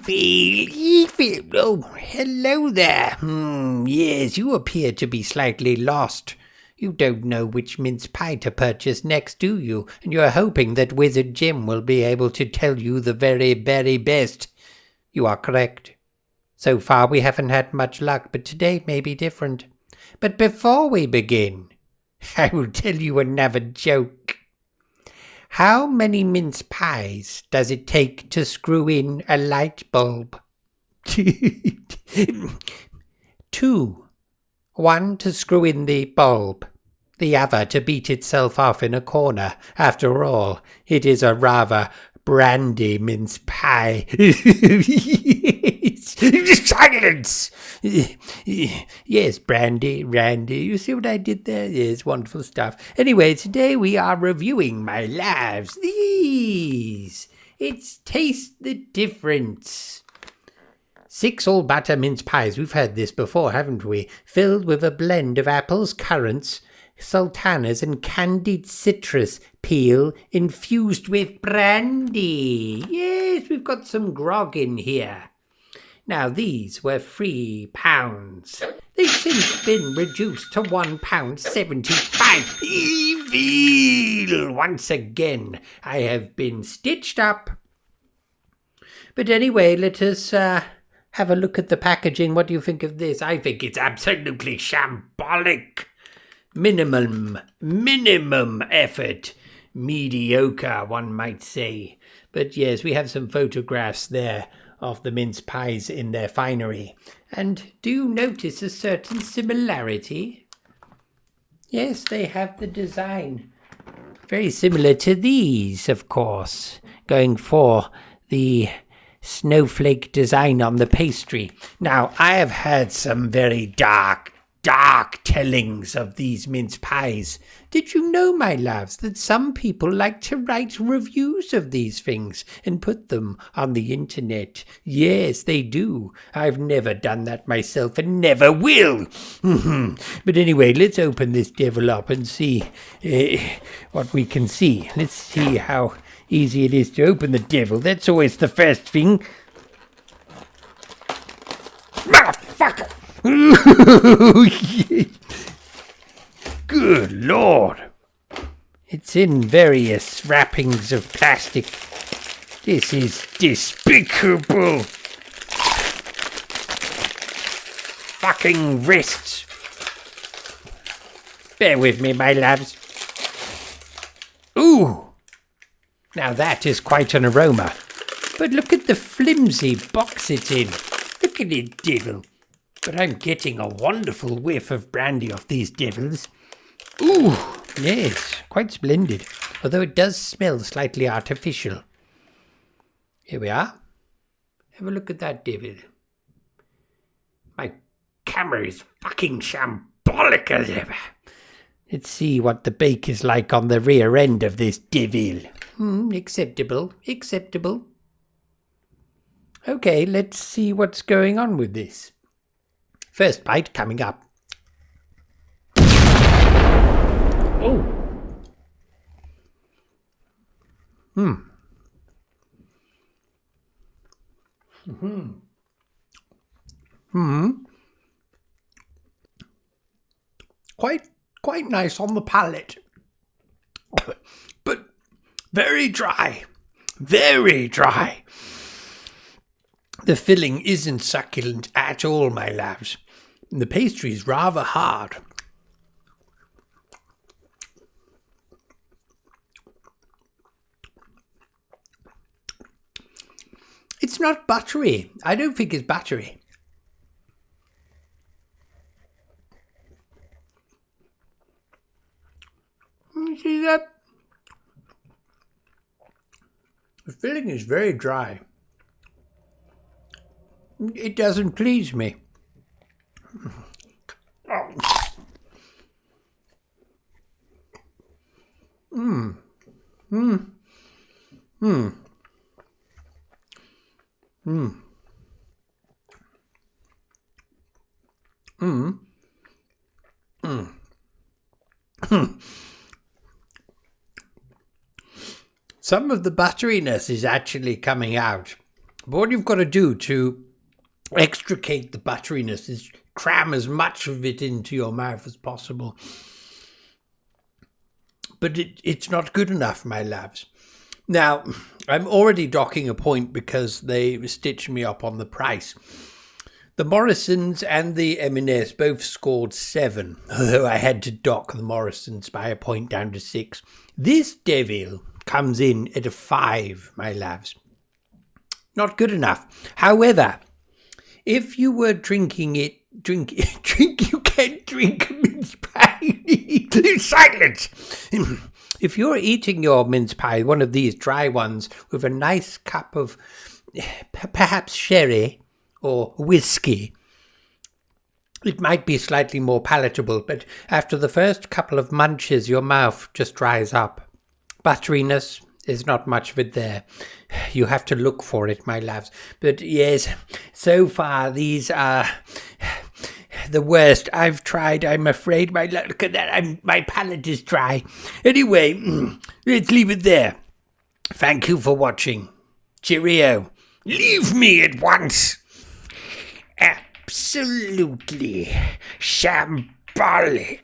Evil. Oh, hello there. Yes, you appear to be slightly lost. You don't know which mince pie to purchase next, do you? And you're hoping that Wizard Jim will be able to tell you the very, very best. You are correct. So far we haven't had much luck, but today may be different. But before we begin, I will tell you another joke. How many mince pies does it take to screw in a light bulb? 2. One to screw in the bulb, the other to beat itself off in a corner. After all, it is a rather brandy mince pie. Silence! Yes, brandy. You see what I did there? Yes, wonderful stuff. Anyway, today we are reviewing, my lives, these. It's Taste the Difference. 6 all-butter mince pies. We've heard this before, haven't we? Filled with a blend of apples, currants, sultanas, and candied citrus peel infused with brandy. Yes, we've got some grog in here. Now, these were £3. They've since been reduced to £1.75. Evil! Once again, I have been stitched up. But anyway, let us have a look at the packaging. What do you think of this? I think it's absolutely shambolic. Minimum effort. Mediocre, one might say. But yes, we have some photographs there of the mince pies in their finery. And do you notice a certain similarity? Yes, they have the design. Very similar to these, of course. Going for the snowflake design on the pastry. Now, I have heard some very dark tellings of these mince pies. Did you know, my loves, that some people like to write reviews of these things and put them on the internet? Yes, they do. I've never done that myself and never will. But anyway, let's open this devil up and see what we can see. Let's see how easy it is to open the devil. That's always the first thing. Motherfucker! Good Lord. It's in various wrappings of plastic. This is despicable. Fucking wrists. Bear with me, my loves. Ooh. Now that is quite an aroma. But look at the flimsy box it's in. Look at it, devil. But I'm getting a wonderful whiff of brandy off these devils. Ooh, yes, quite splendid. Although it does smell slightly artificial. Here we are. Have a look at that devil. My camera is fucking shambolic as ever. Let's see what the bake is like on the rear end of this devil. Acceptable. Okay, let's see what's going on with this. First bite coming up. Oh. Quite nice on the palate. But very dry. Very dry. The filling isn't succulent at all, my loves. The pastry is rather hard. It's not buttery. I don't think it's buttery. You see that? The filling is very dry. It doesn't please me. Some of the butteriness is actually coming out, But what you've got to do to extricate the butteriness is cram as much of it into your mouth as possible. But it's not good enough, my loves. Now, I'm already docking a point because they stitched me up on the price. The Morrisons and the M&S both scored 7, although I had to dock the Morrisons by a point down to 6. This devil comes in at a 5, my loves. Not good enough. However, if you were drinking it, you can't drink mince pie. Silence! If you're eating your mince pie, one of these dry ones, with a nice cup of perhaps sherry or whiskey, it might be slightly more palatable, but after the first couple of munches, your mouth just dries up. Butteriness, there's not much of it there. You have to look for it, my loves. But yes, so far these are the worst I've tried. I'm afraid, look at that, my palate is dry. Anyway, let's leave it there. Thank you for watching. Cheerio. Leave me at once. Absolutely shambolic.